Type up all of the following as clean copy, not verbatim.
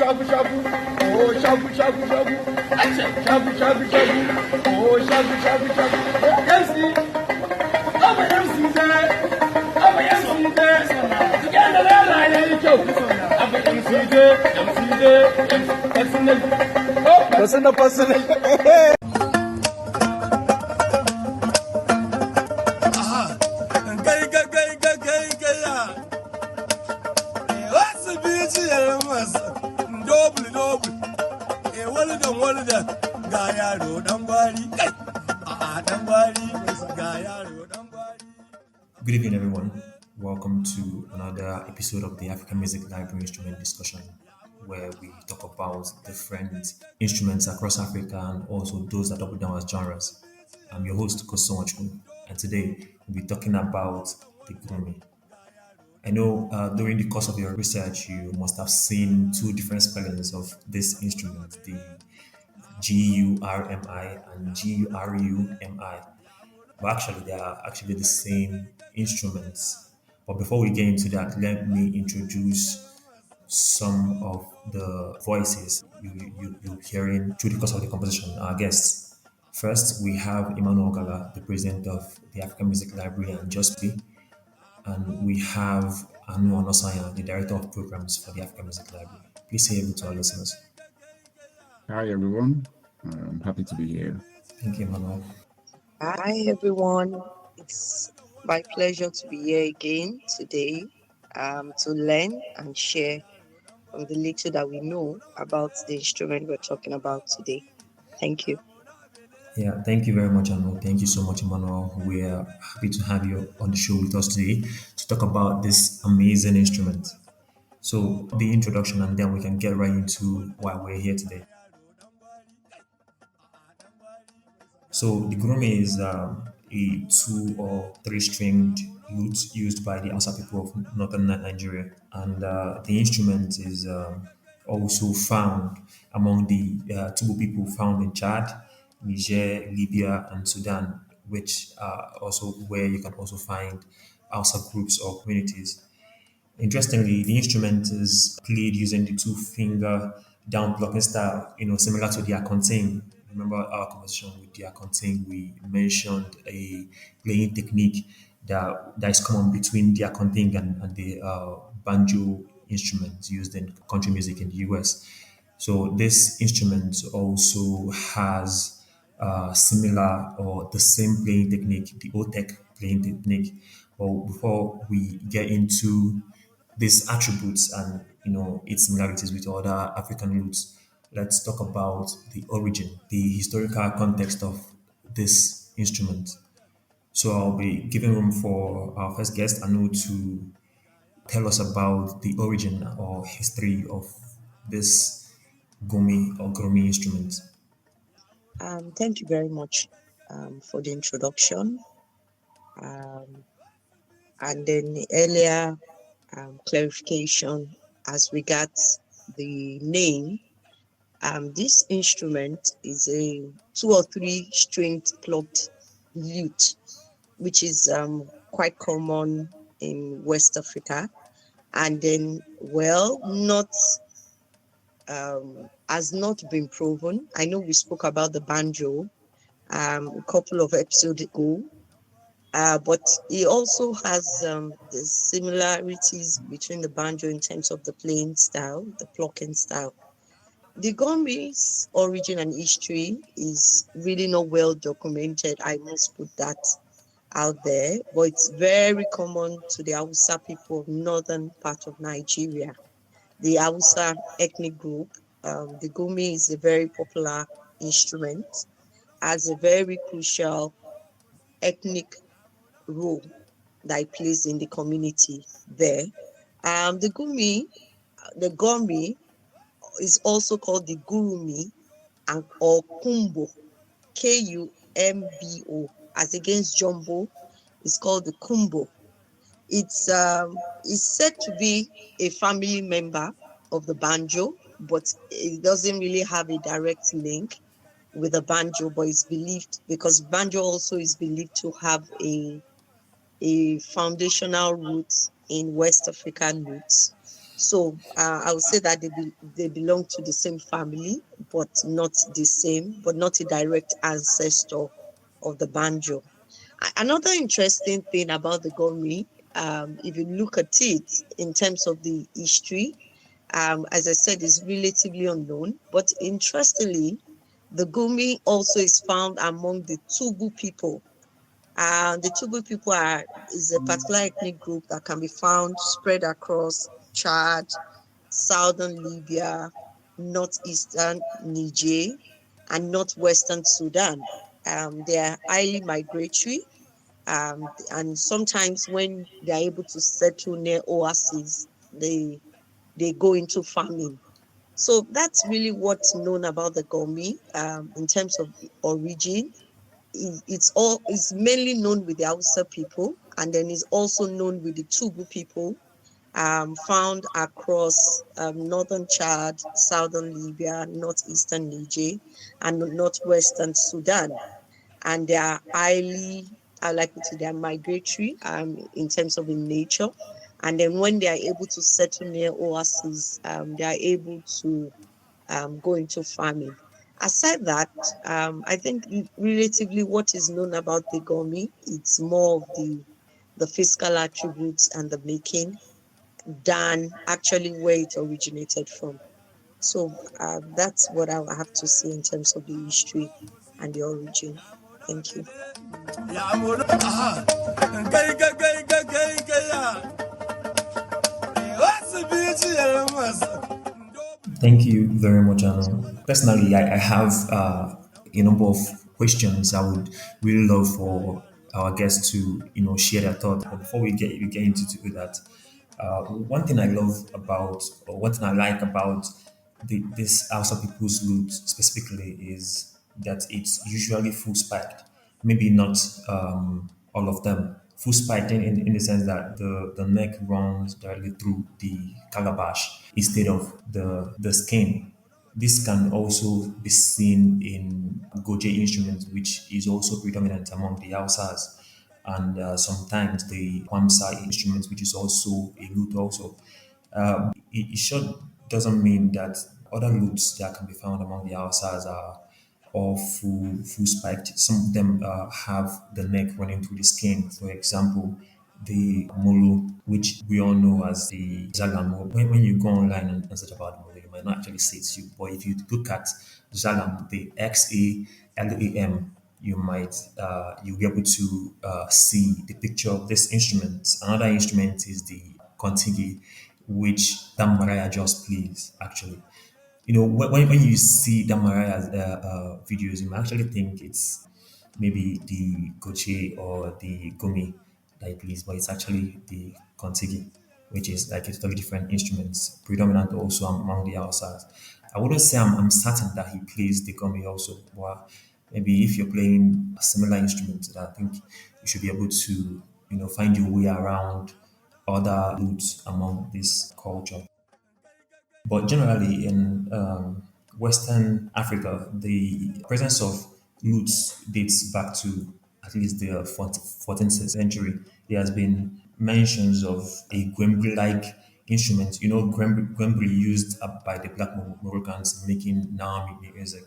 shabu shabu, oh shabu shabu shabu, acha shabu shabu shabu, oh shabu shabu shabu. MC, I'm a MC there, I'm a MC there. Together there, I ain't joke. I'm a MC there, MC there, personal. Oh, personal. Good evening, everyone. Welcome to another episode of the African Music Library Instrument Discussion, where we talk about different instruments across Africa and also those that double down as genres. I'm your host, Kosonwachu, and today we'll be talking about the Gurmi. I know during the course of your research, you must have seen two different spellings of this instrument, the Gurmi and Gurumi. But actually, they are actually the same instruments. But before we get into that, let me introduce some of the voices you're hearing through the course of the composition, our guests. First, we have Emmanuel Gala, the president of the African Music Library and Just Be, and we have Anu Onosanya, the director of programs for the African Music Library. Please say hello to our listeners. Hi, everyone. I'm happy to be here. Thank you, Emmanuel. Hi, everyone. It's my pleasure to be here again today to learn and share from the little that we know about the instrument we're talking about today. Thank you. Yeah, thank you very much, Anu. Thank you so much, Emmanuel. We are happy to have you on the show with us today to talk about this amazing instrument. So, the introduction, and then we can get right into why we're here today. So, the Gurumi is a two or three stringed lute used by the Hausa people of northern Nigeria. And the instrument is also found among the Tubu people found in Chad, Niger, Libya, and Sudan, which are also where you can also find Hausa groups or communities. Interestingly, the instrument is played using the two finger down plucking style, similar to the akonting. Remember our conversation with the akonting, we mentioned a playing technique that is common between the akonting and the banjo instruments used in country music in the US. So this instrument also has similar or the same playing technique, the OTEC playing technique. But before we get into these attributes and its similarities with other African roots, let's talk about the origin, the historical context of this instrument. So I'll be giving room for our first guest, Anu, to tell us about the origin or history of this Gumi or Gurmi instrument. Thank you very much for the introduction. And then the earlier clarification as regards the name. This instrument is a 2 or 3 stringed plucked lute, which is quite common in West Africa, and then not has not been proven. I know we spoke about the banjo a couple of episodes ago, but it also has the similarities between the banjo in terms of the playing style, the plucking style. The Gurmi's origin and history is really not well documented. I must put that out there, but it's very common to the Hausa people of northern part of Nigeria. The Hausa ethnic group, the Gurmi is a very popular instrument, has a very crucial ethnic role that it plays in the community there. The Gurmi is also called the Gurumi and or Kumbo, Kumbo, as against Jumbo, it's called the Kumbo. It's said to be a family member of the banjo, but it doesn't really have a direct link with the banjo, but it's believed because banjo also is believed to have a foundational root in West African roots. So I would say that they belong to the same family, but not the same, but not a direct ancestor of the banjo. Another interesting thing about the gurmi, if you look at it in terms of the history, as I said, is relatively unknown. But interestingly, the gurmi also is found among the Tugu people. The Tugu people is a particular ethnic group that can be found spread across Chad, southern Libya, northeastern Niger, and northwestern Sudan. They are highly migratory, and sometimes when they are able to settle near oases, they go into farming. So that's really what's known about the Gomi in terms of origin. It's mainly known with the Hausa people, and then it's also known with the Tugu people, found across northern Chad, southern Libya, northeastern Niger, and northwestern Sudan. And they are highly, I like to say, they are migratory in terms of in nature. And then when they are able to settle near oases, they are able to go into farming. Aside that, I think relatively what is known about the Gomi, it's more of the physical attributes and the making than actually where it originated from. So that's what I have to say in terms of the history and the origin. Thank you. Thank you very much, Anu. Personally, I have a number of questions I would really love for our guests to, share their thoughts. But before we get into that, one thing I love about, or one thing I like about this Hausa people's lute specifically is that it's usually full spiked. Maybe not all of them. Full spiked in the sense that the neck runs directly through the calabash instead of the skin. This can also be seen in Goje instruments, which is also predominant among the Hausas, and sometimes the Kwamsa instruments, which is also a lute also. It sure doesn't mean that other lutes that can be found among the Hausas are all full spiked. Some of them have the neck running through the skin. For example, the molo, which we all know as the zalam. When you go online and search about molo, you might not actually see it. But if you look at zalam, the XALAM, you might you'll be able to see the picture of this instrument. Another instrument is the kontigi, which Mariah just plays actually. When you see the Mariah videos, you might actually think it's maybe the Goche or the Gumi that he plays, but it's actually the Kontigi, which is like a totally different instruments, predominant also among the Hausas. I wouldn't say I'm certain that he plays the Gumi also, but maybe if you're playing a similar instrument, I think you should be able to, find your way around other lutes among this culture. But generally, in Western Africa, the presence of lutes dates back to at least the 14th century. There has been mentions of a gwembe-like instrument. Gwembe used by the Black Moroccans making Naomi music.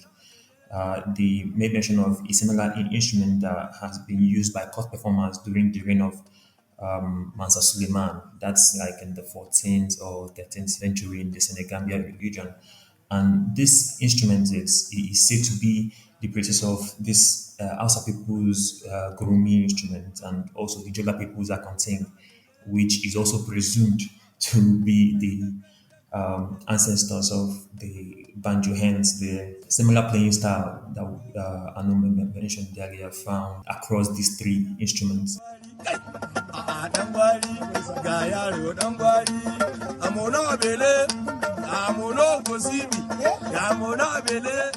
They made mention of a similar instrument that has been used by court performers during the reign of Mansa Suleiman. That's like in the 14th or 13th century in the Senegambia region. And this instrument is said to be the predecessor of this Hausa people's Gurmi instrument and also the Jola people's Akonting, which is also presumed to be the ancestors of the banjo, hence the similar playing style that Anu mentioned earlier found across these three instruments. Dan gwari ga yaro dan gwari amono abele amono gosibi amono abele